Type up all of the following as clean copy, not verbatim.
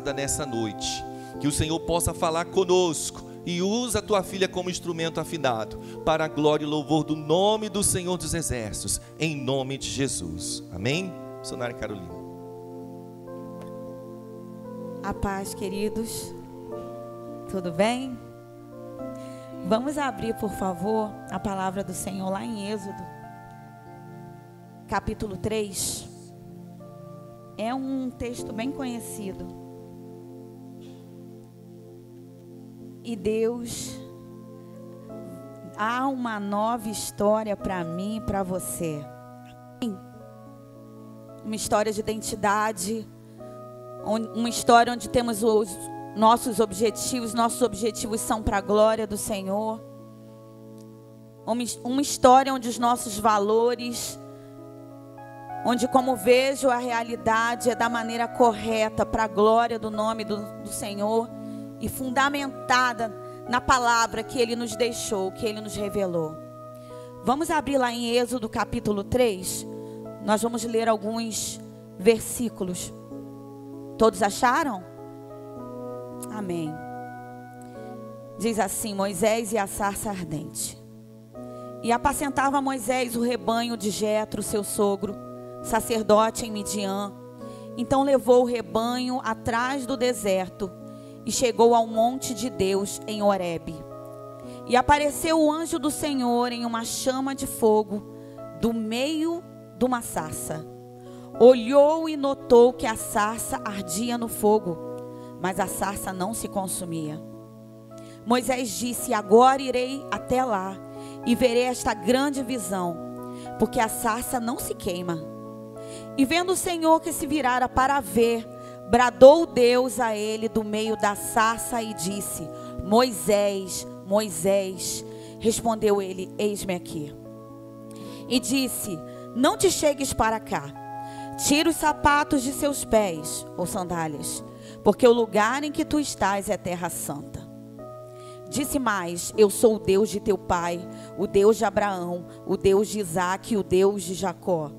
nessa noite, que o Senhor possa falar conosco e usa a tua filha como instrumento afinado, para a glória e louvor do nome do Senhor dos Exércitos, em nome de Jesus, amém? Missionária Carolina. A paz, queridos, tudo bem? Vamos abrir, por favor, a palavra do Senhor lá em Êxodo, capítulo 3. É um texto bem conhecido. E Deus há uma nova história para mim e para você. Uma história de identidade, uma história onde temos os nossos objetivos são para a glória do Senhor. Uma história onde os nossos valores, onde como vejo a realidade é da maneira correta para a glória do nome do Senhor e fundamentada na palavra que Ele nos deixou, que Ele nos revelou. Vamos abrir lá em Êxodo capítulo 3, nós vamos ler alguns versículos. Todos acharam? Amém. Diz assim: Moisés e a sarça ardente. E apacentava Moisés o rebanho de Jetro, seu sogro, sacerdote em Midian. Então levou o rebanho atrás do deserto e chegou ao monte de Deus em Horebe. E apareceu o anjo do Senhor em uma chama de fogo do meio de uma sarça. Olhou e notou que a sarça ardia no fogo, mas a sarça não se consumia. Moisés disse: agora irei até lá e verei esta grande visão, porque a sarça não se queima. E vendo o Senhor que se virara para ver, bradou Deus a ele do meio da sarça e disse: Moisés, Moisés. Respondeu ele: eis-me aqui. E disse: não te chegues para cá. Tira os sapatos de seus pés, ou sandálias, porque o lugar em que tu estás é terra santa. Disse mais: eu sou o Deus de teu pai, o Deus de Abraão, o Deus de Isaque e o Deus de Jacó.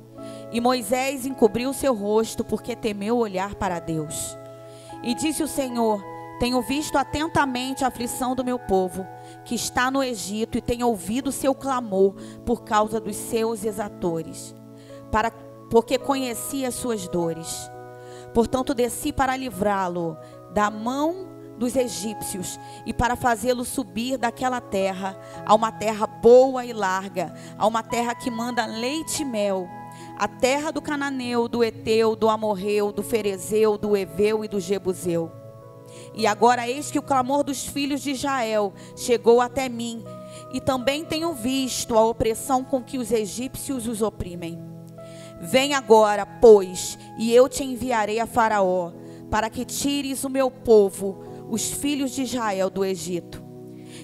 E Moisés encobriu seu rosto, porque temeu olhar para Deus. E disse o Senhor: tenho visto atentamente a aflição do meu povo, que está no Egito, e tenho ouvido o seu clamor por causa dos seus exatores, porque conheci as suas dores. Portanto desci para livrá-lo da mão dos egípcios e para fazê-lo subir daquela terra a uma terra boa e larga, a uma terra que manda leite e mel, a terra do cananeu, do eteu, do amorreu, do ferezeu, do eveu e do jebuseu. E agora eis que o clamor dos filhos de Israel chegou até mim, e também tenho visto a opressão com que os egípcios os oprimem. Vem agora, pois, e eu te enviarei a Faraó, para que tires o meu povo, os filhos de Israel, do Egito.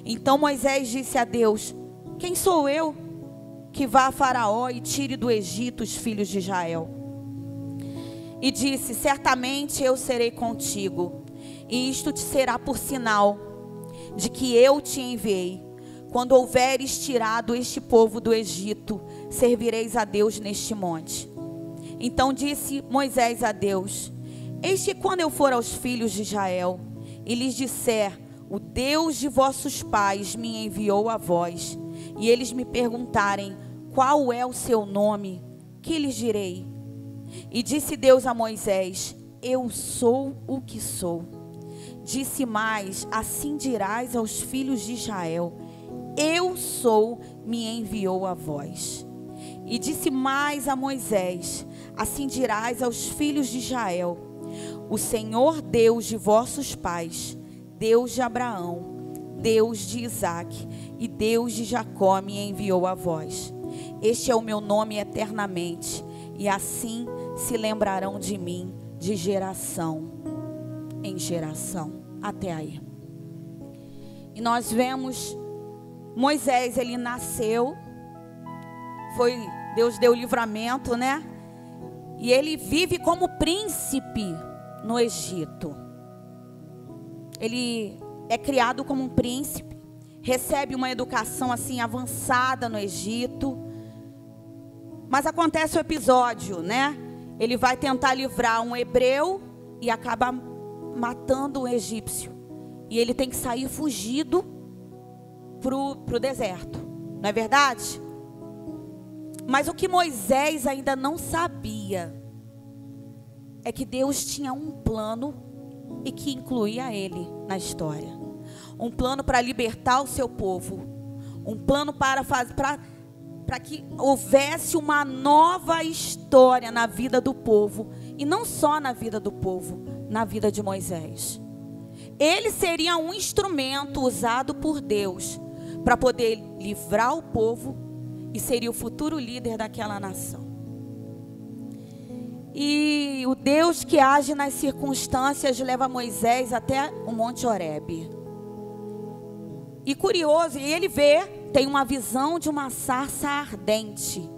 Então Moisés disse a Deus: quem sou eu que vá a Faraó e tire do Egito os filhos de Israel? E disse: certamente eu serei contigo, e isto te será por sinal de que eu te enviei. Quando houveres tirado este povo do Egito, servireis a Deus neste monte. Então disse Moisés a Deus: eis que quando eu for aos filhos de Israel e lhes disser: o Deus de vossos pais me enviou a vós, e eles me perguntarem: qual é o seu nome? Que lhes direi? E disse Deus a Moisés: eu sou o que sou. Disse mais: assim dirás aos filhos de Israel: eu sou, me enviou a vós. E disse mais a Moisés: assim dirás aos filhos de Israel: o Senhor Deus de vossos pais, Deus de Abraão, Deus de Isaque e Deus de Jacó me enviou a vós. Este é o meu nome eternamente, e assim se lembrarão de mim de geração em geração. Até aí. E nós vemos Moisés, ele nasceu, Deus deu livramento, né? E ele vive como príncipe no Egito. Ele é criado como um príncipe, recebe uma educação assim avançada no Egito. Mas acontece o episódio, né? Ele vai tentar livrar um hebreu e acaba matando um egípcio. E ele tem que sair fugido pro deserto. Não é verdade? Mas o que Moisés ainda não sabia é que Deus tinha um plano e que incluía ele na história. Um plano para libertar o seu povo. Um plano para que houvesse uma nova história na vida do povo. E não só na vida do povo, na vida de Moisés. Ele seria um instrumento usado por Deus para poder livrar o povo e seria o futuro líder daquela nação. E o Deus que age nas circunstâncias leva Moisés até o Monte Horebe. E curioso, e ele tem uma visão de uma sarça ardente.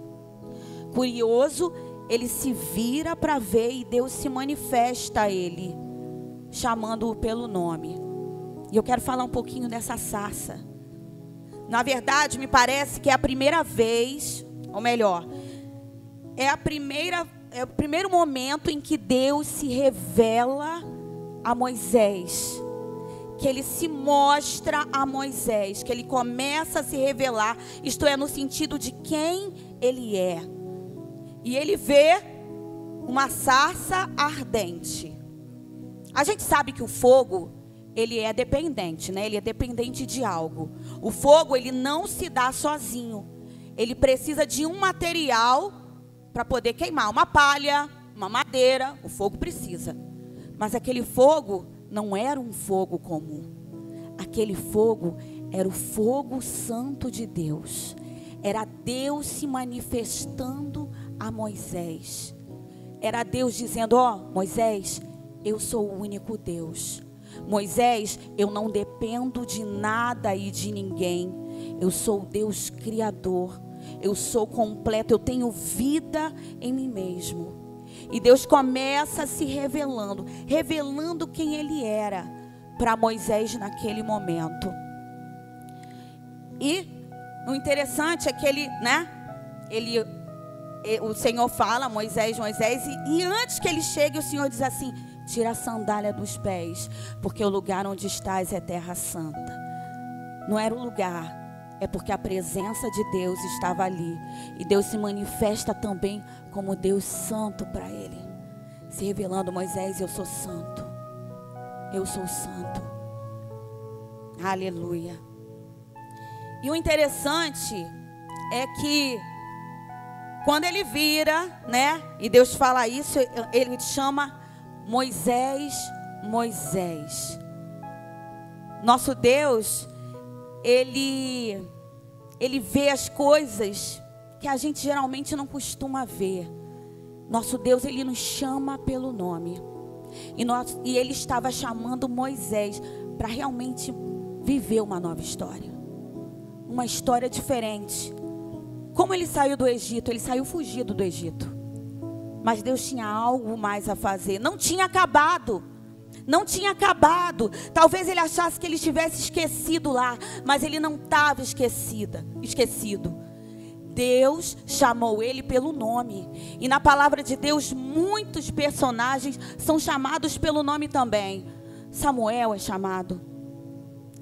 Curioso, ele se vira para ver e Deus se manifesta a ele, chamando-o pelo nome. E eu quero falar um pouquinho dessa sarça. Na verdade, me parece que é a primeira vez, ou melhor, é o primeiro momento em que Deus se revela a Moisés. Que ele se mostra a Moisés, que ele começa a se revelar, isto é, no sentido de quem ele é. E ele vê uma sarça ardente. A gente sabe que o fogo, ele é dependente, né? Ele é dependente de algo. O fogo, ele não se dá sozinho. Ele precisa de um material para poder queimar. Uma palha, uma madeira, o fogo precisa. Mas aquele fogo não era um fogo comum. Aquele fogo era o fogo santo de Deus. Era Deus se manifestando a Moisés. Era Deus dizendo: ó, Moisés, eu sou o único Deus. Moisés, eu não dependo de nada e de ninguém. Eu sou o Deus criador. Eu sou completo, eu tenho vida em mim mesmo. E Deus começa se revelando quem ele era para Moisés naquele momento. E o interessante é que o Senhor fala, Moisés, e antes que ele chegue, o Senhor diz assim: tira a sandália dos pés, porque o lugar onde estás é terra santa. Não era o lugar, é porque a presença de Deus estava ali. E Deus se manifesta também como Deus santo para ele. Se revelando: Moisés, eu sou santo. Eu sou santo. Aleluia. E o interessante é que quando ele vira, né? E Deus fala isso, ele chama Moisés, Moisés. Nosso Deus, Ele vê as coisas que a gente geralmente não costuma ver. Nosso Deus, Ele nos chama pelo nome. E Ele estava chamando Moisés para realmente viver uma nova história. Uma história diferente. Como ele saiu do Egito? Ele saiu fugido do Egito. Mas Deus tinha algo mais a fazer. Não tinha acabado. Não tinha acabado. Talvez ele achasse que ele estivesse esquecido lá, mas ele não estava esquecido. Deus chamou ele pelo nome. E na palavra de Deus, muitos personagens são chamados pelo nome também. Samuel é chamado.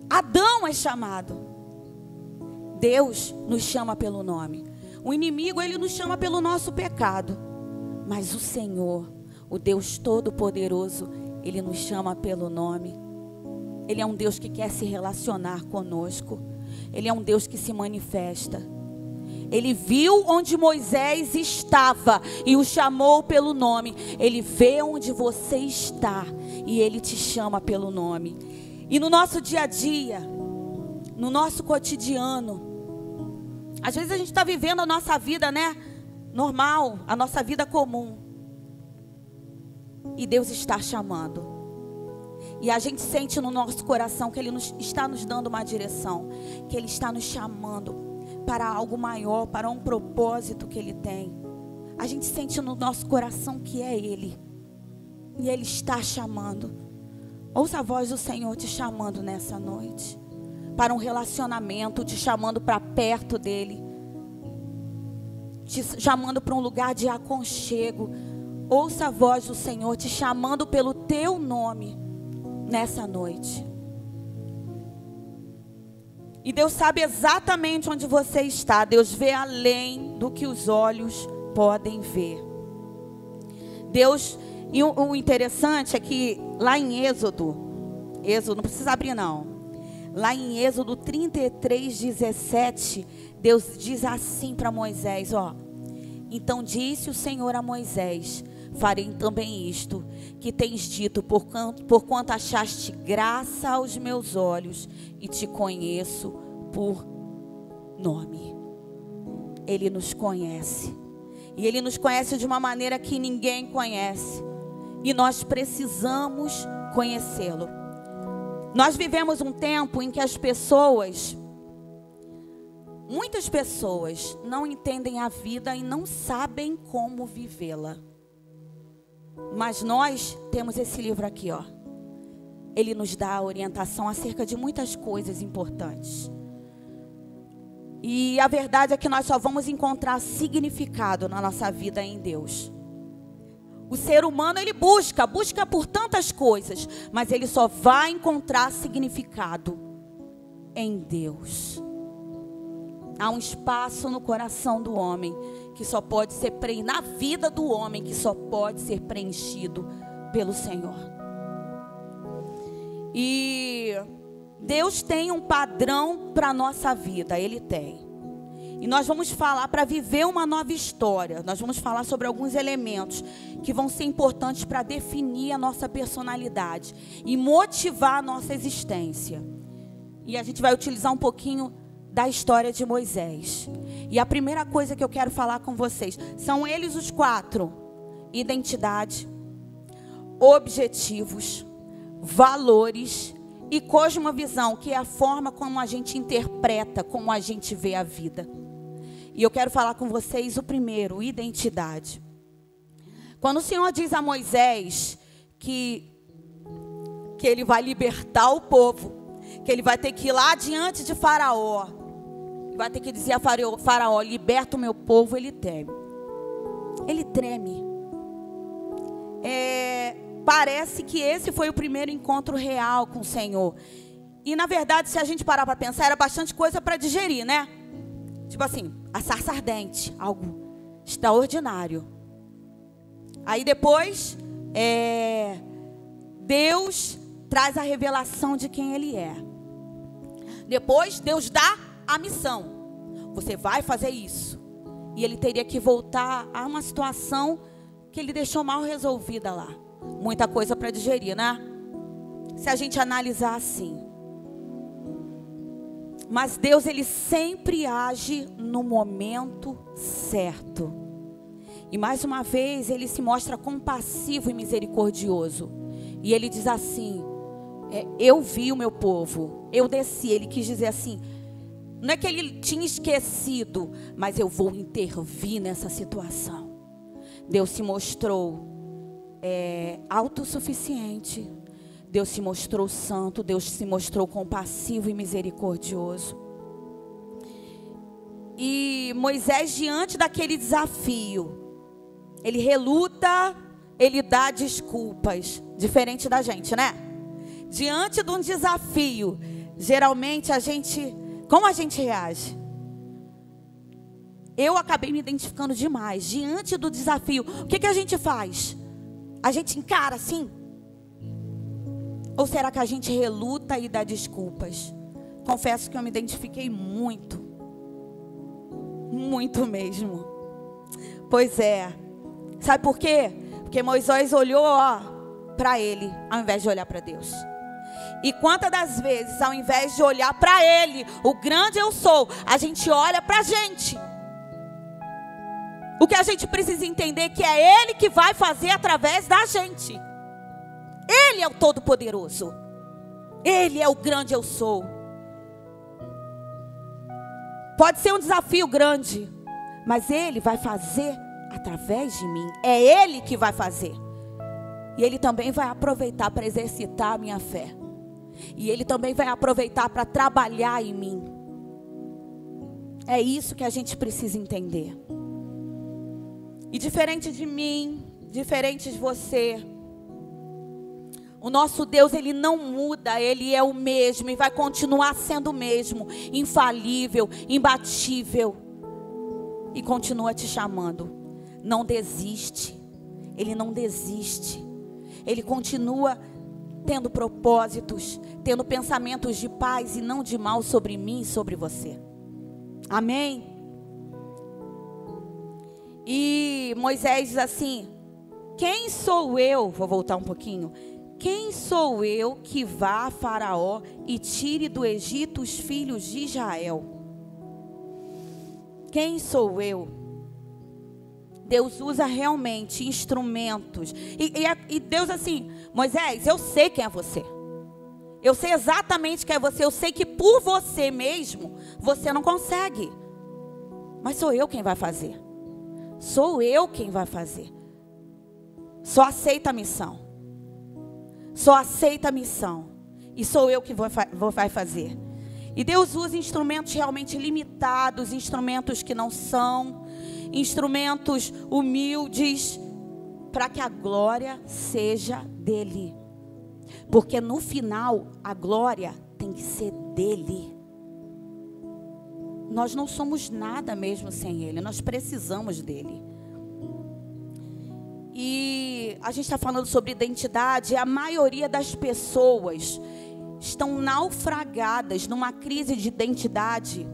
Adão é chamado. Deus nos chama pelo nome. O inimigo, ele nos chama pelo nosso pecado. Mas o Senhor, o Deus Todo-Poderoso, Ele nos chama pelo nome. Ele é um Deus que quer se relacionar conosco. Ele é um Deus que se manifesta. Ele viu onde Moisés estava e o chamou pelo nome. Ele vê onde você está e Ele te chama pelo nome. E no nosso dia a dia, no nosso cotidiano, às vezes a gente está vivendo a nossa vida, né? Normal, a nossa vida comum. E Deus está chamando. E a gente sente no nosso coração que Ele está nos dando uma direção. Que Ele está nos chamando para algo maior, para um propósito que Ele tem. A gente sente no nosso coração que é Ele. E Ele está chamando. Ouça a voz do Senhor te chamando nessa noite. Para um relacionamento, te chamando para perto dEle. Te chamando para um lugar de aconchego. Ouça a voz do Senhor te chamando pelo teu nome. nessa noite. E Deus sabe exatamente onde você está. Deus vê além do que os olhos podem ver. Deus, e o interessante é que lá em Êxodo, não precisa abrir não. Lá em Êxodo 33:17, Deus diz assim para Moisés, ó. Então disse o Senhor a Moisés: farei também isto que tens dito, porquanto achaste graça aos meus olhos e te conheço por nome. Ele nos conhece. E Ele nos conhece de uma maneira que ninguém conhece. E nós precisamos conhecê-lo. Nós vivemos um tempo em que muitas pessoas não entendem a vida e não sabem como vivê-la. Mas nós temos esse livro aqui, ó. Ele nos dá orientação acerca de muitas coisas importantes. E a verdade é que nós só vamos encontrar significado na nossa vida em Deus. O ser humano, ele busca por tantas coisas, mas ele só vai encontrar significado em Deus. Há um espaço no coração do homem que só pode ser na vida do homem que só pode ser preenchido pelo Senhor. E Deus tem um padrão para a nossa vida, Ele tem. E nós vamos falar, para viver uma nova história, nós vamos falar sobre alguns elementos que vão ser importantes para definir a nossa personalidade e motivar a nossa existência. E a gente vai utilizar um pouquinho da história de Moisés. E a primeira coisa que eu quero falar com vocês, são eles os 4: identidade, objetivos, valores e cosmovisão, que é a forma como a gente interpreta, como a gente vê a vida. E eu quero falar com vocês o primeiro, identidade. Quando o Senhor diz a Moisés que ele vai libertar o povo, que ele vai ter que ir lá diante de Faraó, vai ter que dizer a Faraó: liberta o meu povo, ele treme. Ele treme. Parece que esse foi o primeiro encontro real com o Senhor. E na verdade, se a gente parar para pensar, era bastante coisa para digerir, né? Tipo assim, a sarça ardente, algo extraordinário. Aí depois, Deus traz a revelação de quem Ele é. Depois, Deus dá a missão. Você vai fazer isso. E ele teria que voltar a uma situação que ele deixou mal resolvida lá. Muita coisa para digerir, né? Se a gente analisar assim. Mas Deus, Ele sempre age no momento certo. E mais uma vez, Ele se mostra compassivo e misericordioso. E Ele diz assim: eu vi o meu povo, eu desci. Ele quis dizer assim, não é que Ele tinha esquecido, mas eu vou intervir nessa situação. Deus se mostrou autossuficiente. Deus se mostrou santo. Deus se mostrou compassivo e misericordioso. E Moisés, diante daquele desafio, ele reluta, ele dá desculpas. Diferente da gente, né? Diante de um desafio, geralmente como a gente reage? Eu acabei me identificando demais. Diante do desafio, o que a gente faz? A gente encara assim? Ou será que a gente reluta e dá desculpas? Confesso que eu me identifiquei muito. Muito mesmo. Pois é. Sabe por quê? Porque Moisés olhou para ele, ao invés de olhar para Deus. E quantas das vezes, ao invés de olhar para Ele, o grande eu sou, a gente olha para a gente. O que a gente precisa entender é que é Ele que vai fazer através da gente. Ele é o Todo-Poderoso. Ele é o grande eu sou. Pode ser um desafio grande, mas Ele vai fazer através de mim. É Ele que vai fazer. E Ele também vai aproveitar para exercitar a minha fé. E Ele também vai aproveitar para trabalhar em mim. É isso que a gente precisa entender. E diferente de mim, diferente de você, O nosso Deus, Ele não muda, Ele é o mesmo e vai continuar sendo o mesmo, infalível, imbatível. E continua te chamando. Não desiste, Ele não desiste. Ele continua tendo propósitos, tendo pensamentos de paz e não de mal sobre mim e sobre você. Amém? E Moisés diz assim: quem sou eu? Vou voltar um pouquinho. Quem sou eu que vá a Faraó e tire do Egito os filhos de Israel? Quem sou eu? Deus usa realmente instrumentos. E Deus assim: Moisés, eu sei quem é você. Eu sei exatamente quem é você. Eu sei que por você mesmo, você não consegue. Mas sou eu quem vai fazer. Sou eu quem vai fazer. Só aceita a missão. Só aceita a missão. E sou eu que vai fazer. E Deus usa instrumentos realmente limitados, instrumentos que não são, instrumentos humildes, para que a glória seja dele. Porque no final, a glória tem que ser dele. Nós não somos nada mesmo sem ele, nós precisamos dele. E a gente está falando sobre identidade. A maioria das pessoas estão naufragadas numa crise de identidade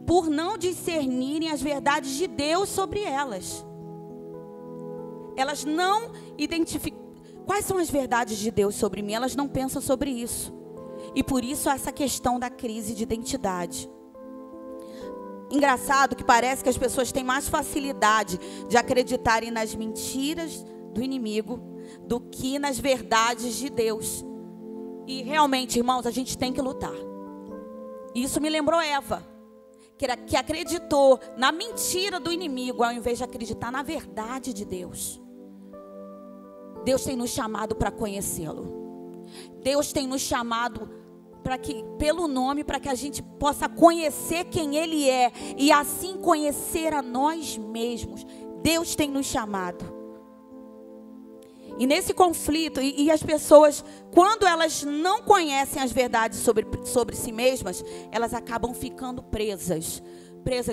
por não discernirem as verdades de Deus sobre elas. Elas não identificam quais são as verdades de Deus sobre mim. Elas não pensam sobre isso. E por isso essa questão da crise de identidade. Engraçado que parece que as pessoas têm mais facilidade de acreditarem nas mentiras do inimigo do que nas verdades de Deus. E realmente, irmãos, a gente tem que lutar. Isso me lembrou Eva, que acreditou na mentira do inimigo ao invés de acreditar na verdade de Deus. Deus tem nos chamado para conhecê-lo. Deus tem nos chamado pelo nome, para que a gente possa conhecer quem Ele é e assim conhecer a nós mesmos. Deus tem nos chamado. E nesse conflito, e as pessoas, quando elas não conhecem as verdades sobre si mesmas, elas acabam ficando presas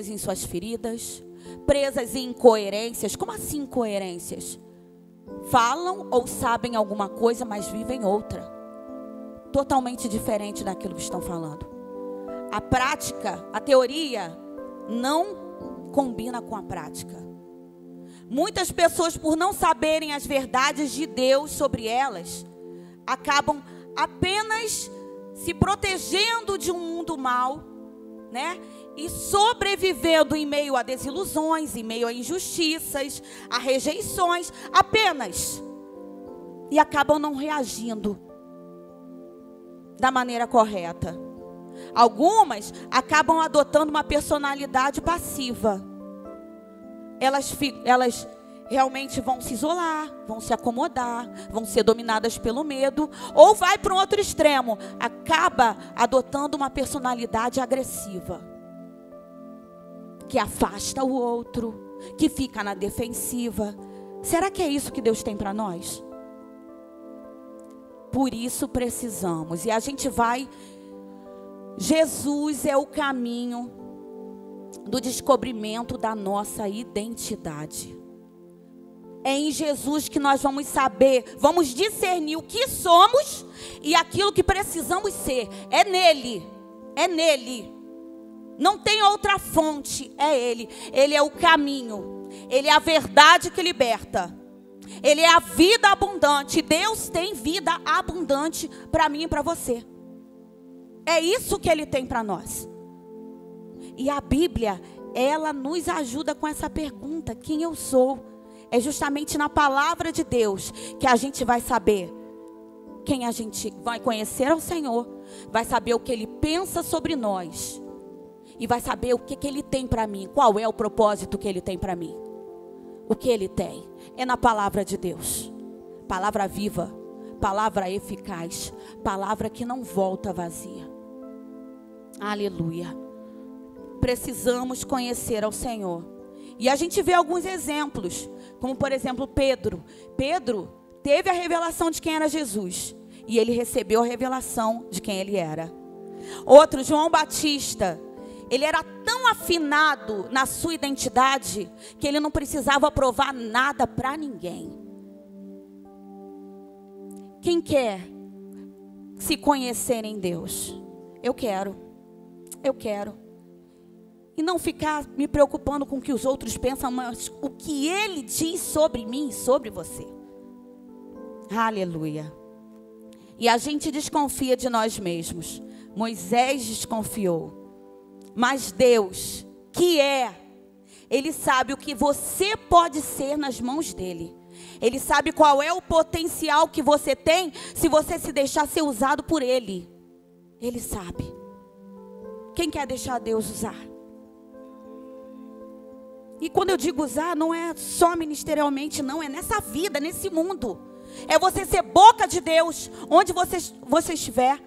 em suas feridas, presas em incoerências. Como assim incoerências? Falam ou sabem alguma coisa, mas vivem outra. Totalmente diferente daquilo que estão falando. A prática, a teoria, não combina com a prática. Muitas pessoas, por não saberem as verdades de Deus sobre elas, acabam apenas se protegendo de um mundo mau, né? E sobrevivendo em meio a desilusões, em meio a injustiças, a rejeições, apenas. E acabam não reagindo da maneira correta. Algumas acabam adotando uma personalidade passiva. Elas realmente vão se isolar, vão se acomodar, vão ser dominadas pelo medo. Ou vai para um outro extremo, acaba adotando uma personalidade agressiva, que afasta o outro, que fica na defensiva. Será que é isso que Deus tem para nós? Por isso precisamos. E a gente vai... Jesus é o caminho do descobrimento da nossa identidade. É em Jesus que nós vamos saber, vamos discernir o que somos e aquilo que precisamos ser. É nele. É nele. Não tem outra fonte, é Ele. Ele é o caminho. Ele é a verdade que liberta. Ele é a vida abundante. Deus tem vida abundante para mim e para você. É isso que Ele tem para nós. E a Bíblia, ela nos ajuda com essa pergunta: quem eu sou? É justamente na palavra de Deus que a gente vai saber quem a gente vai conhecer ao Senhor, vai saber o que Ele pensa sobre nós e vai saber o que Ele tem para mim, qual é o propósito que Ele tem para mim. O que Ele tem é na palavra de Deus. Palavra viva, palavra eficaz, palavra que não volta vazia. Aleluia. Precisamos conhecer ao Senhor. E a gente vê alguns exemplos, como por exemplo Pedro. Pedro teve a revelação de quem era Jesus. e ele recebeu a revelação de quem ele era. Outro, João Batista, ele era tão afinado na sua identidade que ele não precisava provar nada para ninguém. Quem quer se conhecer em Deus? Eu quero. E não ficar me preocupando com o que os outros pensam, mas o que Ele diz sobre mim e sobre você. Aleluia. E a gente desconfia de nós mesmos. Moisés desconfiou. Mas Deus, que Ele sabe o que você pode ser nas mãos dEle. Ele sabe qual é o potencial que você tem se você se deixar ser usado por Ele. Ele sabe. Quem quer deixar Deus usar? E quando eu digo usar, não é só ministerialmente, não. É nessa vida, nesse mundo. É você ser boca de Deus, onde você estiver.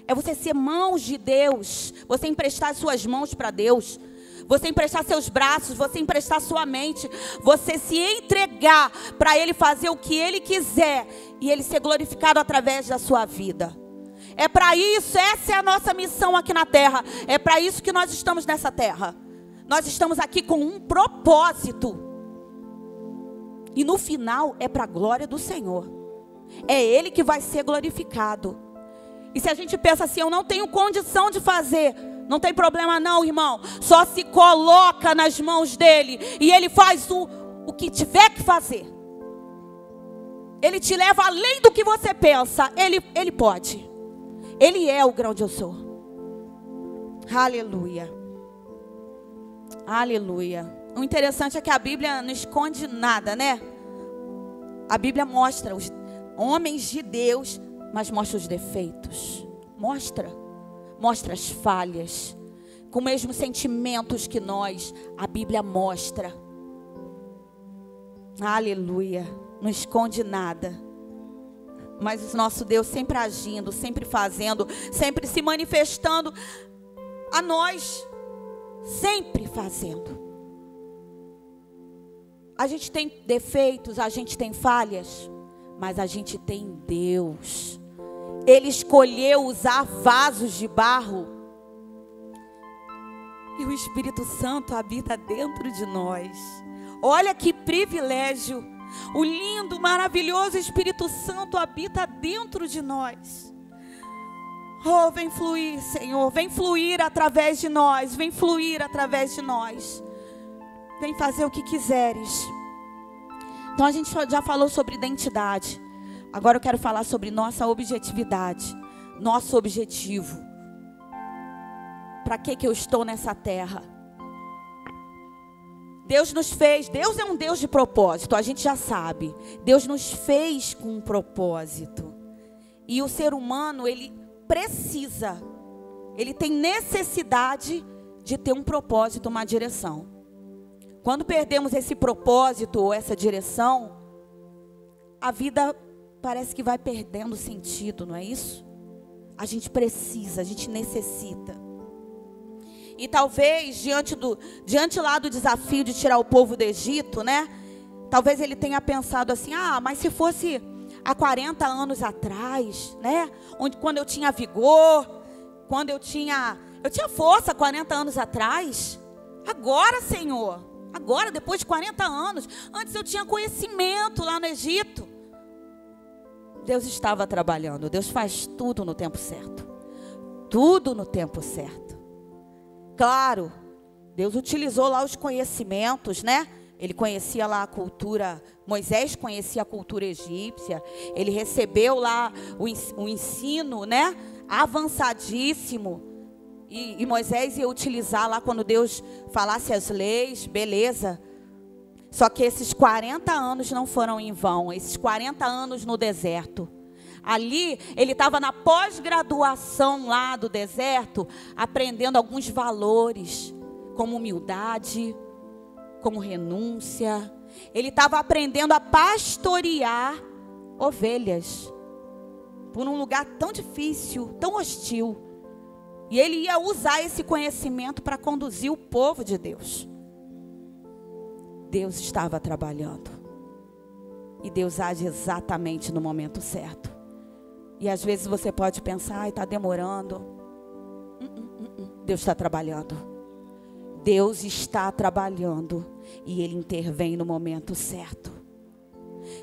É você ser mãos de Deus. Você emprestar suas mãos para Deus. Você emprestar seus braços, você emprestar sua mente. Você se entregar para Ele fazer o que Ele quiser. E Ele ser glorificado através da sua vida. É para isso, essa é a nossa missão aqui na terra. É para isso que nós estamos nessa terra. Nós estamos aqui com um propósito. E no final é para a glória do Senhor. É Ele que vai ser glorificado. E se a gente pensa assim, eu não tenho condição de fazer, não tem problema não, irmão. Só se coloca nas mãos dEle e Ele faz o que tiver que fazer. Ele te leva além do que você pensa. Ele pode. Ele é o grande eu sou. Aleluia. Aleluia. O interessante é que a Bíblia não esconde nada, né? A Bíblia mostra os homens de Deus, mas mostra os defeitos. Mostra as falhas. Com os mesmos sentimentos que nós, a Bíblia mostra. Aleluia. Não esconde nada. Mas o nosso Deus sempre agindo, sempre fazendo, sempre se manifestando a nós. Sempre fazendo. A gente tem defeitos, a gente tem falhas, mas a gente tem Deus. Ele escolheu usar vasos de barro. E o Espírito Santo habita dentro de nós. Olha que privilégio. O lindo, maravilhoso Espírito Santo habita dentro de nós. Oh, vem fluir, Senhor. Vem fluir através de nós. Vem fluir através de nós. Vem fazer o que quiseres. Então a gente já falou sobre identidade. Agora eu quero falar sobre nossa objetividade. Nosso objetivo. Para que eu estou nessa terra? Deus nos fez. Deus é um Deus de propósito. A gente já sabe. Deus nos fez com um propósito. E o ser humano, ele precisa, ele tem necessidade de ter um propósito, uma direção. Quando perdemos esse propósito ou essa direção, a vida parece que vai perdendo sentido, não é isso? A gente precisa, a gente necessita. E talvez diante lá do desafio de tirar o povo do Egito, né? Talvez ele tenha pensado assim, mas se fosse há 40 anos atrás, né? Quando eu tinha vigor, quando eu tinha força 40 anos atrás. Agora, Senhor, agora depois de 40 anos, antes eu tinha conhecimento lá no Egito. Deus estava trabalhando. Deus faz tudo no tempo certo. Tudo no tempo certo. Claro, Deus utilizou lá os conhecimentos, né? Ele conhecia lá a cultura, Moisés conhecia a cultura egípcia. Ele recebeu lá o ensino, né? Avançadíssimo. E Moisés ia utilizar lá quando Deus falasse as leis, beleza. Só que esses 40 anos não foram em vão. Esses 40 anos no deserto. Ali, ele estava na pós-graduação lá do deserto, aprendendo alguns valores, como humildade, como renúncia. Ele estava aprendendo a pastorear ovelhas por um lugar tão difícil, tão hostil. E ele ia usar esse conhecimento para conduzir o povo de Deus. Deus estava trabalhando. E Deus age exatamente no momento certo. E às vezes você pode pensar, ai, está demorando. Deus está trabalhando. Deus está trabalhando. E Ele intervém no momento certo.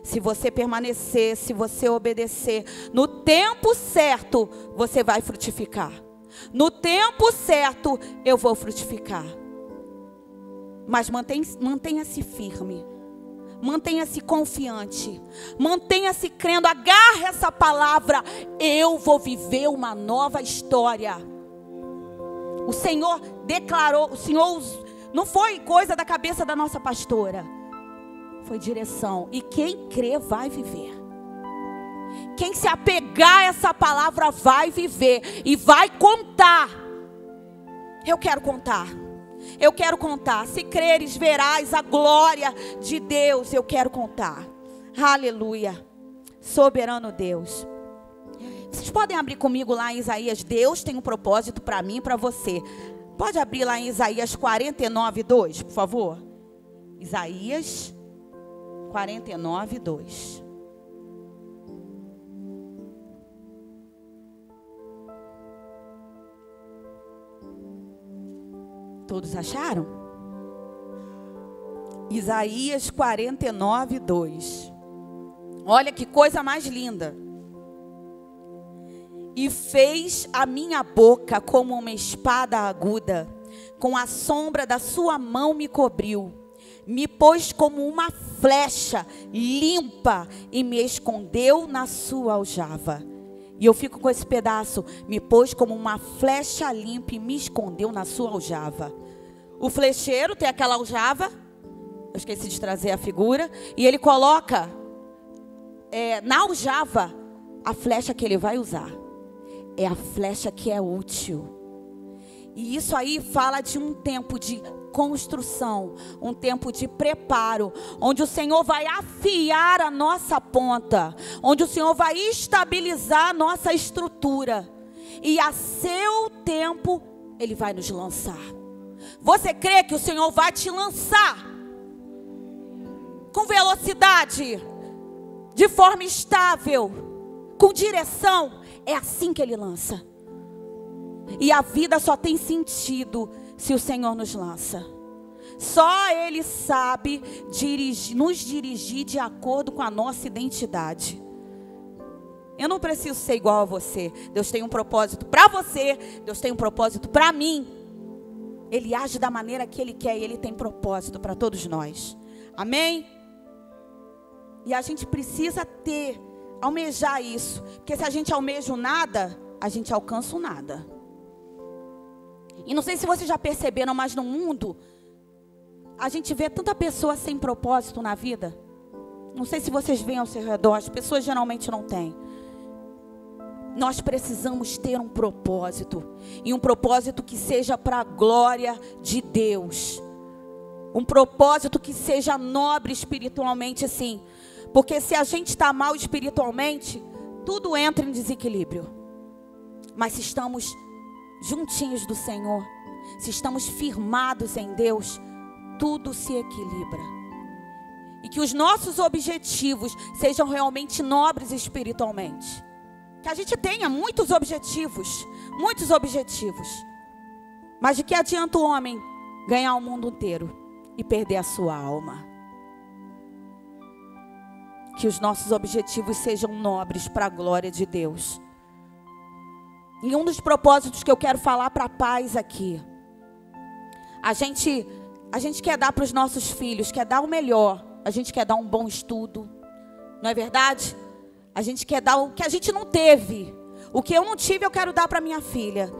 Se você permanecer, se você obedecer, no tempo certo, você vai frutificar. No tempo certo, eu vou frutificar. Mas mantenha-se firme. Mantenha-se confiante. Mantenha-se crendo. Agarre essa palavra. Eu vou viver uma nova história. O Senhor declarou. O Senhor não foi coisa da cabeça da nossa pastora. Foi direção. E quem crê vai viver. Quem se apegar a essa palavra vai viver. E vai contar. Eu quero contar. Eu quero contar. Se creres, verás a glória de Deus. Eu quero contar. Aleluia. Soberano Deus. Vocês podem abrir comigo lá em Isaías. Deus tem um propósito para mim e para você. Pode abrir lá em Isaías 49:2, por favor. Isaías 49:2. Todos acharam? Isaías 49:2. Olha que coisa mais linda. E fez a minha boca como uma espada aguda, com a sombra da sua mão me cobriu, me pôs como uma flecha limpa e me escondeu na sua aljava. E eu fico com esse pedaço, me pôs como uma flecha limpa e me escondeu na sua aljava. O flecheiro tem aquela aljava, eu esqueci de trazer a figura, e ele coloca na aljava a flecha que ele vai usar. É a flecha que é útil. E isso aí fala de um tempo de construção, um tempo de preparo, onde o Senhor vai afiar a nossa ponta, onde o Senhor vai estabilizar a nossa estrutura. E a seu tempo, Ele vai nos lançar. Você crê que o Senhor vai te lançar com velocidade, de forma estável, com direção? É assim que Ele lança. E a vida só tem sentido se o Senhor nos lança. Só Ele sabe nos dirigir de acordo com a nossa identidade. Eu não preciso ser igual a você. Deus tem um propósito para você. Deus tem um propósito para mim. Ele age da maneira que Ele quer. E Ele tem propósito para todos nós. Amém? E a gente precisa almejar isso. Porque se a gente almeja o nada, a gente alcança o nada. E não sei se vocês já perceberam, mas no mundo a gente vê tanta pessoa sem propósito na vida. Não sei se vocês veem ao seu redor, as pessoas geralmente não têm. Nós precisamos ter um propósito. E um propósito que seja para a glória de Deus. Um propósito que seja nobre espiritualmente, sim. Porque se a gente está mal espiritualmente, tudo entra em desequilíbrio. Mas se estamos juntinhos do Senhor, se estamos firmados em Deus, tudo se equilibra. E que os nossos objetivos sejam realmente nobres espiritualmente. Que a gente tenha muitos objetivos. Mas de que adianta o homem ganhar o mundo inteiro e perder a sua alma? Que os nossos objetivos sejam nobres para a glória de Deus. E um dos propósitos que eu quero falar para pais aqui. A gente quer dar para os nossos filhos, quer dar o melhor. A gente quer dar um bom estudo. Não é verdade? A gente quer dar o que a gente não teve. O que eu não tive eu quero dar para minha filha.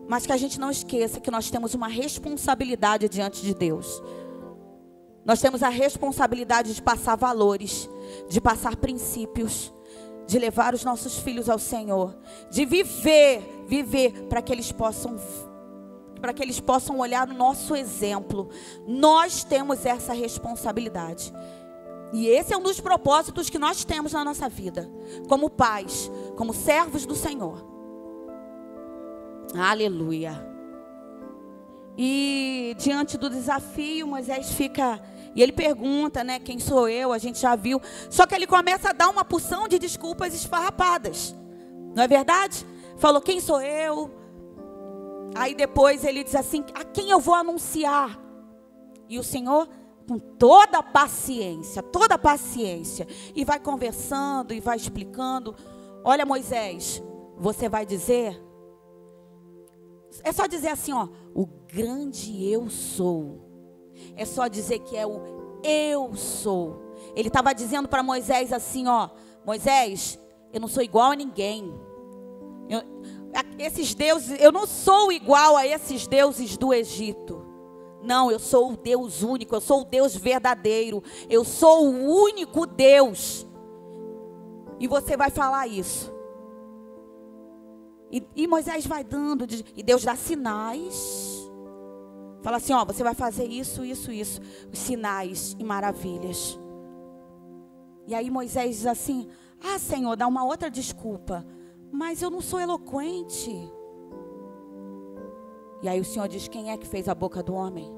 Mas que a gente não esqueça que nós temos uma responsabilidade diante de Deus. Nós temos a responsabilidade de passar valores, de passar princípios, de levar os nossos filhos ao Senhor, de viver para que eles possam olhar no nosso exemplo. Nós temos essa responsabilidade. E esse é um dos propósitos que nós temos na nossa vida, como pais, como servos do Senhor. Aleluia. E diante do desafio, Moisés fica... E ele pergunta, né, quem sou eu? A gente já viu. Só que ele começa a dar uma porção de desculpas esfarrapadas. Não é verdade? Falou, quem sou eu? Aí depois ele diz assim, a quem eu vou anunciar? E o Senhor, com toda a paciência, e vai conversando e vai explicando. Olha, Moisés, você vai dizer, é só dizer assim, ó, o grande eu sou. É só dizer que é o eu sou. Ele estava dizendo para Moisés assim, ó, Moisés, eu não sou igual a ninguém. Esses deuses, eu não sou igual a esses deuses do Egito. Não, eu sou o Deus único, eu sou o Deus verdadeiro. Eu sou o único Deus. E você vai falar isso. E Moisés vai dando, e Deus dá sinais. Fala assim, ó, você vai fazer isso. Os sinais e maravilhas. E aí Moisés diz assim, ah, Senhor, dá uma outra desculpa. Mas eu não sou eloquente. E aí o Senhor diz, quem é que fez a boca do homem?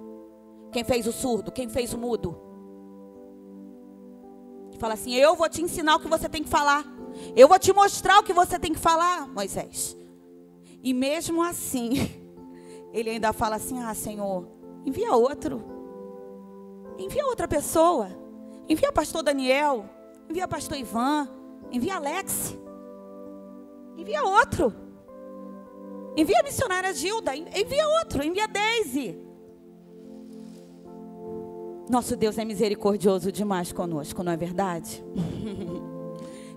Quem fez o surdo? Quem fez o mudo? Fala assim, eu vou te ensinar o que você tem que falar. Eu vou te mostrar o que você tem que falar, Moisés. E mesmo assim, ele ainda fala assim, ah, Senhor, envia outro. Envia outra pessoa. Envia pastor Daniel. Envia pastor Ivan. Envia Alex. Envia outro. Envia a missionária Gilda. Envia outro. Envia Deise. Nosso Deus é misericordioso demais conosco, não é verdade?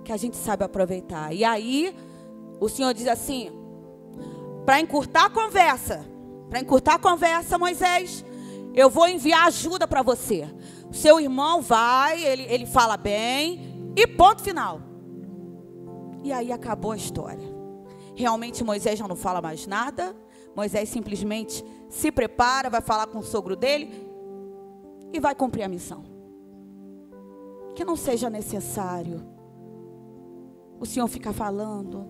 Que a gente sabe aproveitar. E aí, o Senhor diz assim, para encurtar a conversa, Moisés, eu vou enviar ajuda para você. O seu irmão vai, ele fala bem, e ponto final. E aí acabou a história. Realmente Moisés já não fala mais nada. Moisés simplesmente se prepara, vai falar com o sogro dele e vai cumprir a missão. Que não seja necessário o Senhor ficar falando.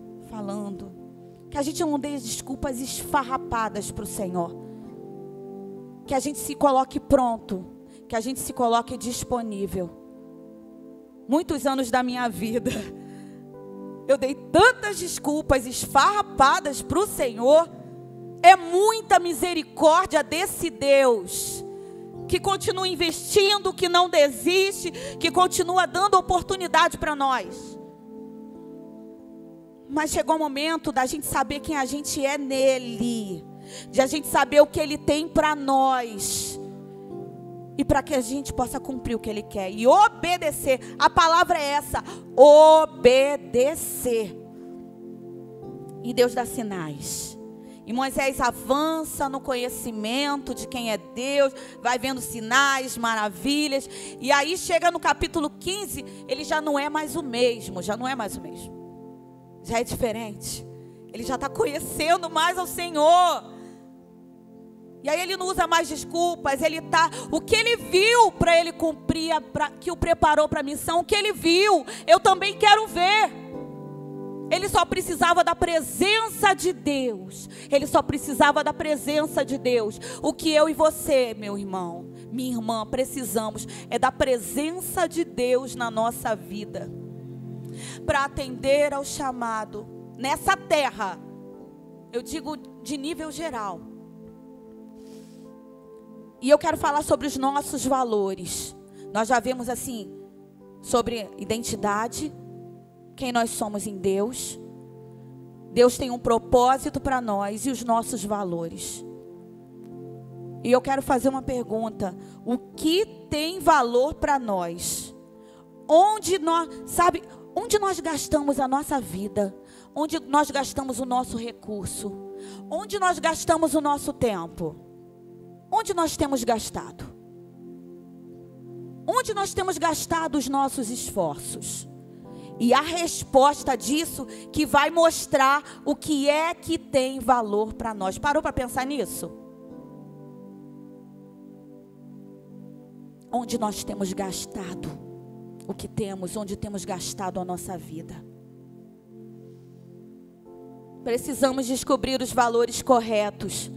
Que a gente não dê desculpas esfarrapadas para o Senhor. Que a gente se coloque pronto. Que a gente se coloque disponível. Muitos anos da minha vida, eu dei tantas desculpas esfarrapadas para o Senhor. É muita misericórdia desse Deus que continua investindo, que não desiste, que continua dando oportunidade para nós. Mas chegou o momento da gente saber quem a gente é nele, de a gente saber o que Ele tem para nós, e para que a gente possa cumprir o que Ele quer e obedecer. A palavra é essa, obedecer. E Deus dá sinais. E Moisés avança no conhecimento de quem é Deus, vai vendo sinais, maravilhas. E aí chega no capítulo 15, ele já não é mais o mesmo, já é diferente. Ele já está conhecendo mais ao Senhor. E aí ele não usa mais desculpas, o que ele viu para ele cumprir, que o preparou para a missão, o que ele viu, eu também quero ver. Ele só precisava da presença de Deus. O que eu e você, meu irmão, minha irmã, precisamos é da presença de Deus na nossa vida, para atender ao chamado nessa terra. Eu digo de nível geral. E eu quero falar sobre os nossos valores. Nós já vimos assim, sobre identidade, quem nós somos em Deus. Deus tem um propósito para nós e os nossos valores. E eu quero fazer uma pergunta: o que tem valor para nós? Onde nós gastamos a nossa vida? Onde nós gastamos o nosso recurso? Onde nós gastamos o nosso tempo? Onde nós temos gastado? Onde nós temos gastado os nossos esforços? E a resposta disso que vai mostrar o que é que tem valor para nós. Parou para pensar nisso? Onde nós temos gastado o que temos, onde temos gastado a nossa vida. Precisamos descobrir os valores corretos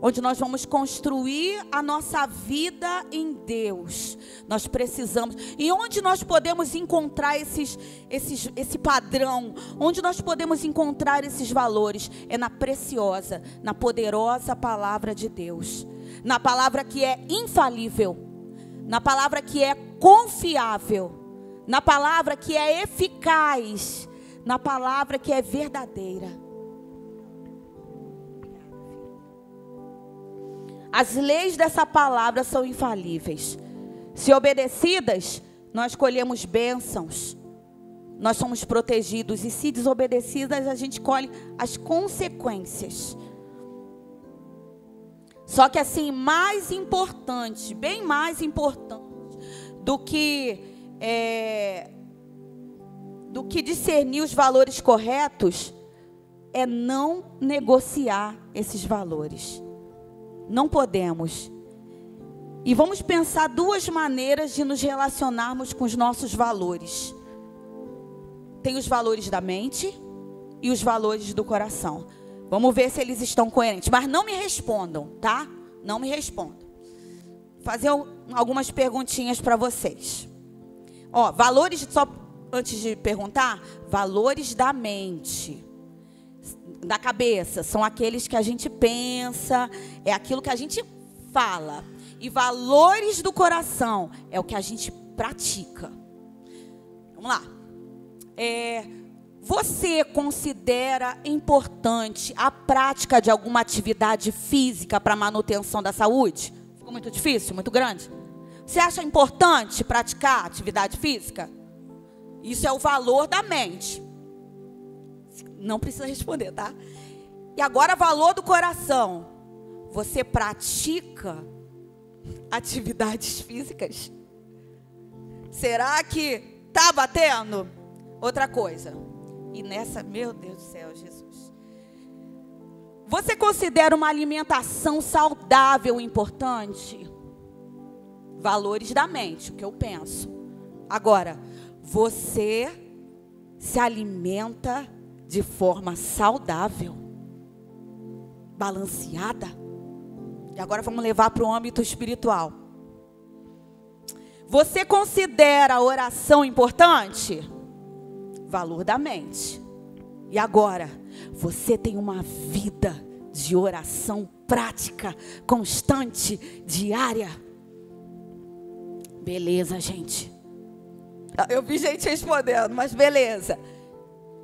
onde nós vamos construir a nossa vida em Deus. Nós precisamos. E onde nós podemos encontrar esse padrão? Onde nós podemos encontrar esses valores? É na preciosa, na poderosa palavra de Deus. Na palavra que é infalível. Na palavra que é confiável. Na palavra que é eficaz. Na palavra que é verdadeira. As leis dessa palavra são infalíveis. Se obedecidas, nós colhemos bênçãos. Nós somos protegidos. E se desobedecidas, a gente colhe as consequências. Só que assim, mais importante, bem mais importante do que discernir os valores corretos, é não negociar esses valores. Não podemos. E vamos pensar duas maneiras de nos relacionarmos com os nossos valores. Tem os valores da mente e os valores do coração. Vamos ver se eles estão coerentes. Mas não me respondam, tá? Não me respondam. Vou fazer algumas perguntinhas para vocês. Ó, valores, só antes de perguntar, valores da mente. Da cabeça, são aqueles que a gente pensa, é aquilo que a gente fala. E valores do coração é o que a gente pratica. Vamos lá. Você considera importante a prática de alguma atividade física para a manutenção da saúde? Ficou muito difícil, muito grande? Você acha importante praticar atividade física? Isso é o valor da mente. Não precisa responder, tá? E agora, valor do coração. Você pratica atividades físicas? Será que tá batendo? Outra coisa. E nessa, meu Deus do céu, Jesus. Você considera uma alimentação saudável importante? Valores da mente, o que eu penso. Agora, você se alimenta de forma saudável, balanceada? E agora vamos levar para o âmbito espiritual. Você considera a oração importante? Valor da mente. E agora, você tem uma vida de oração prática, constante, diária? Beleza, gente. Eu vi gente respondendo, mas beleza.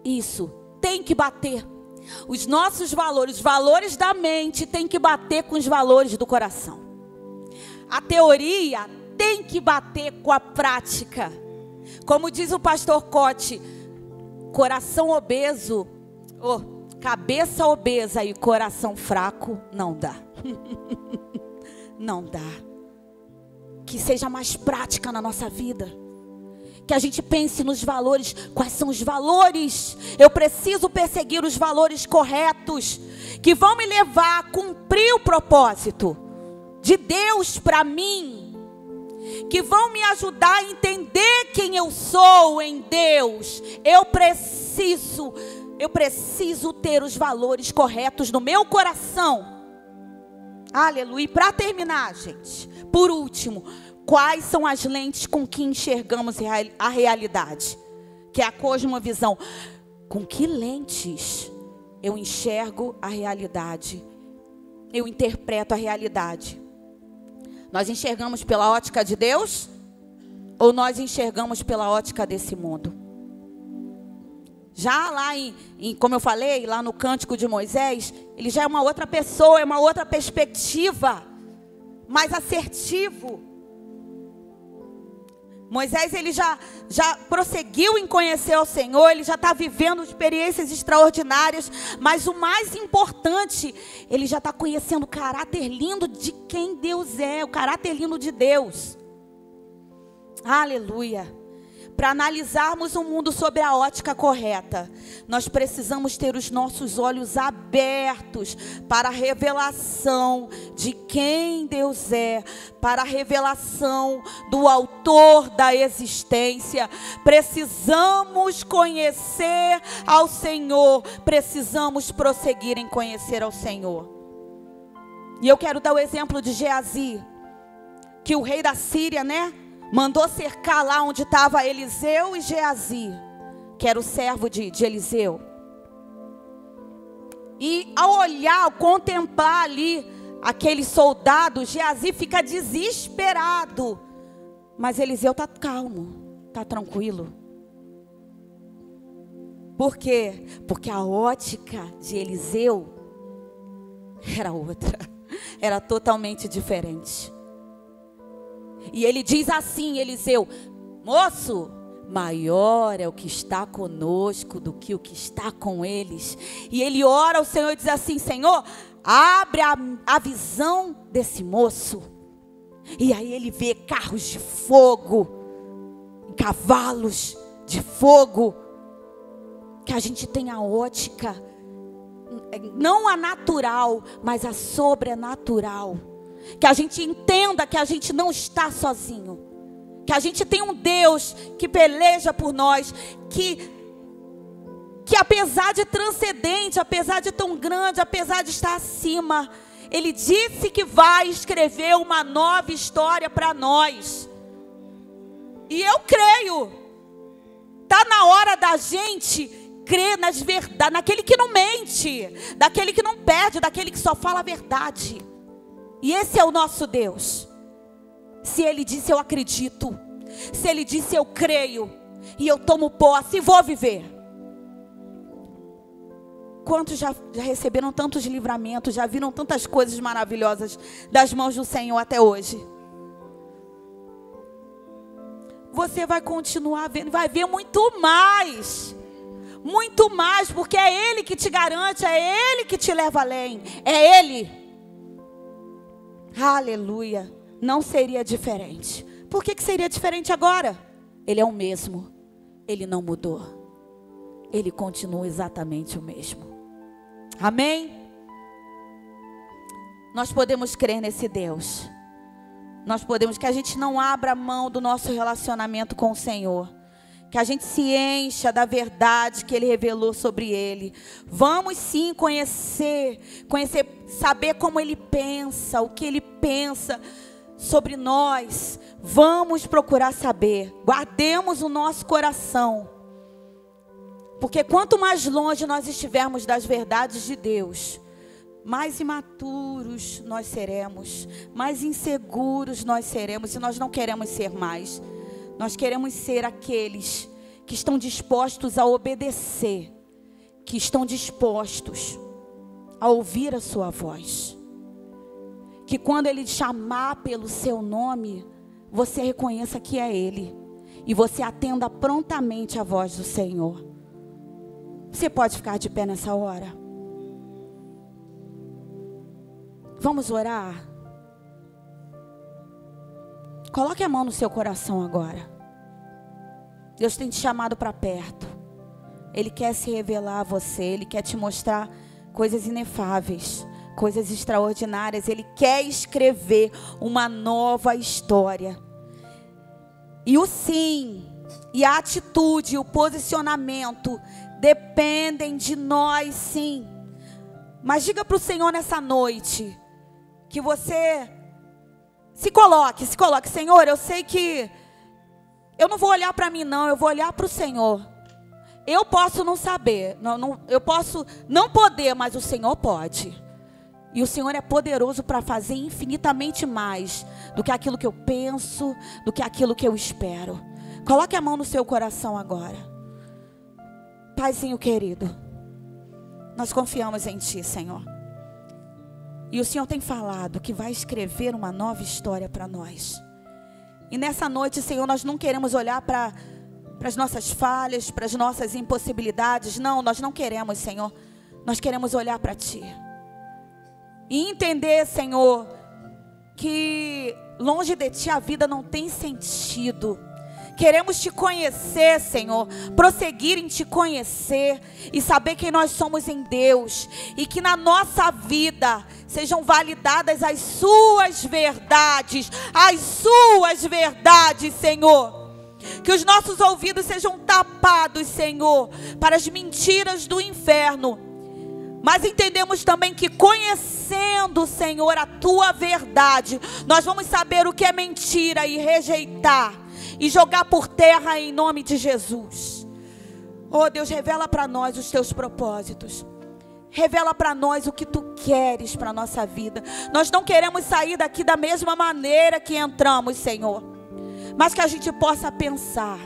Isso tem que bater. Os nossos valores, os valores da mente, tem que bater com os valores do coração. A teoria tem que bater com a prática. Como diz o pastor Cote, coração obeso, cabeça obesa e coração fraco, não dá. Não dá. Que seja mais prática na nossa vida. Que a gente pense nos valores. Quais são os valores? Eu preciso perseguir os valores corretos, que vão me levar a cumprir o propósito de Deus para mim, que vão me ajudar a entender quem eu sou em Deus. Eu preciso ter os valores corretos no meu coração. Aleluia. E para terminar, gente, por último, quais são as lentes com que enxergamos a realidade? Que é a cosmovisão. Com que lentes eu enxergo a realidade? Eu interpreto a realidade. Nós enxergamos pela ótica de Deus? Ou nós enxergamos pela ótica desse mundo? Já lá como eu falei, lá no Cântico de Moisés, ele já é uma outra pessoa, é uma outra perspectiva, mais assertivo. Moisés, ele já prosseguiu em conhecer ao Senhor, ele já está vivendo experiências extraordinárias, mas o mais importante, ele já está conhecendo o caráter lindo de quem Deus é, o caráter lindo de Deus. Aleluia. Para analisarmos o mundo sob a ótica correta, nós precisamos ter os nossos olhos abertos para a revelação de quem Deus é, para a revelação do autor da existência. Precisamos conhecer ao Senhor, precisamos prosseguir em conhecer ao Senhor. E eu quero dar o exemplo de Geazi, que o rei da Síria, mandou cercar lá onde estava Eliseu e Geazi, que era o servo de Eliseu. E ao olhar, ao contemplar ali aqueles soldados, Geazi fica desesperado. Mas Eliseu está calmo, está tranquilo. Por quê? Porque a ótica de Eliseu era outra, era totalmente diferente. E ele diz assim, Eliseu: moço, maior é o que está conosco do que o que está com eles. E ele ora ao Senhor e diz assim: Senhor, abre a visão desse moço. E aí ele vê carros de fogo, cavalos de fogo. Que a gente tenha a ótica, não a natural, mas a sobrenatural. Que a gente entenda que a gente não está sozinho. Que a gente tem um Deus que peleja por nós. Que apesar de transcendente, apesar de tão grande, apesar de estar acima, Ele disse que vai escrever uma nova história para nós. E eu creio. Está na hora da gente crer nas verdades, naquele que não mente, daquele que não perde, daquele que só fala a verdade. E esse é o nosso Deus. Se Ele disse, eu acredito. Se Ele disse, eu creio. E eu tomo posse e vou viver. Quantos já receberam tantos livramentos, já viram tantas coisas maravilhosas das mãos do Senhor até hoje? Você vai continuar vendo, vai ver muito mais. Muito mais, porque é Ele que te garante, é Ele que te leva além. É Ele. Aleluia. Não seria diferente. Por que seria diferente agora? Ele é o mesmo. Ele não mudou. Ele continua exatamente o mesmo. Amém? Nós podemos crer nesse Deus. Nós podemos, que a gente não abra mão do nosso relacionamento com o Senhor. Que a gente se encha da verdade que Ele revelou sobre Ele. Vamos sim conhecer, saber como Ele pensa, o que Ele pensa sobre nós. Vamos procurar saber. Guardemos o nosso coração. Porque quanto mais longe nós estivermos das verdades de Deus, mais imaturos nós seremos, mais inseguros nós seremos. E nós não queremos ser mais. Nós queremos ser aqueles que estão dispostos a obedecer, que estão dispostos a ouvir a sua voz. Que quando Ele chamar pelo seu nome, você reconheça que é Ele. E você atenda prontamente a voz do Senhor. Você pode ficar de pé nessa hora? Vamos orar? Coloque a mão no seu coração agora. Deus tem te chamado para perto. Ele quer se revelar a você. Ele quer te mostrar coisas inefáveis, coisas extraordinárias. Ele quer escrever uma nova história. E o sim, e a atitude, o posicionamento dependem de nós, sim. Mas diga para o Senhor nessa noite que você se coloque. Senhor, eu sei que eu não vou olhar para mim não, eu vou olhar para o Senhor. Eu posso não saber, eu posso não poder, mas o Senhor pode. E o Senhor é poderoso para fazer infinitamente mais do que aquilo que eu penso, do que aquilo que eu espero. Coloque a mão no seu coração agora. Paizinho querido, nós confiamos em Ti, Senhor. E o Senhor tem falado que vai escrever uma nova história para nós. E nessa noite, Senhor, nós não queremos olhar para as nossas falhas, para as nossas impossibilidades. Não, nós não queremos, Senhor. Nós queremos olhar para Ti. E entender, Senhor, que longe de Ti a vida não tem sentido. Queremos Te conhecer, Senhor, prosseguir em Te conhecer e saber quem nós somos em Deus. E que na nossa vida sejam validadas as Suas verdades, Senhor. Que os nossos ouvidos sejam tapados, Senhor, para as mentiras do inferno. Mas entendemos também que conhecendo, Senhor, a tua verdade, nós vamos saber o que é mentira e rejeitar e jogar por terra em nome de Jesus. Oh Deus, revela para nós os teus propósitos. Revela para nós o que tu queres para a nossa vida. Nós não queremos sair daqui da mesma maneira que entramos, Senhor, mas que a gente possa pensar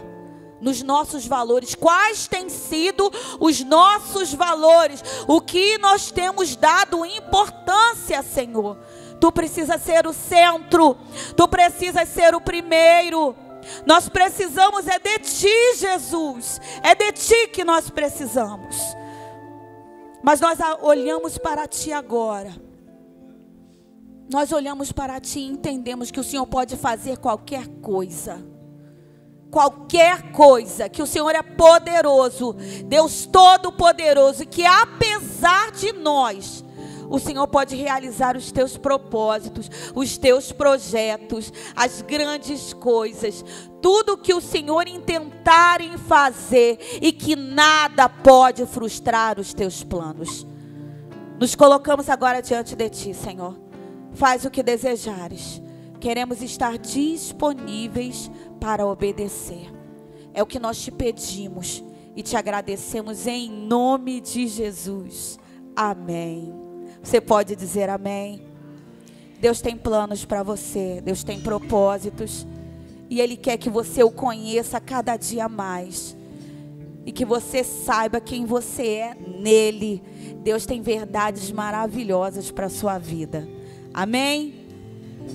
nos nossos valores. Quais têm sido os nossos valores? O que nós temos dado importância, Senhor? Tu precisas ser o centro. Tu precisas ser o primeiro. Nós precisamos é de Ti, Jesus. É de Ti que nós precisamos. Mas nós olhamos para Ti agora. Nós olhamos para Ti e entendemos que o Senhor pode fazer qualquer coisa. Qualquer coisa, que o Senhor é poderoso, Deus todo-poderoso, e que apesar de nós, o Senhor pode realizar os teus propósitos, os teus projetos, as grandes coisas, tudo que o Senhor intentar em fazer, e que nada pode frustrar os teus planos. Nos colocamos agora diante de Ti, Senhor. Faz o que desejares. Queremos estar disponíveis para obedecer. É o que nós te pedimos e te agradecemos em nome de Jesus. Amém. Você pode dizer amém? Deus tem planos para você. Deus tem propósitos. E Ele quer que você o conheça cada dia mais. E que você saiba quem você é nele. Deus tem verdades maravilhosas para a sua vida. Amém?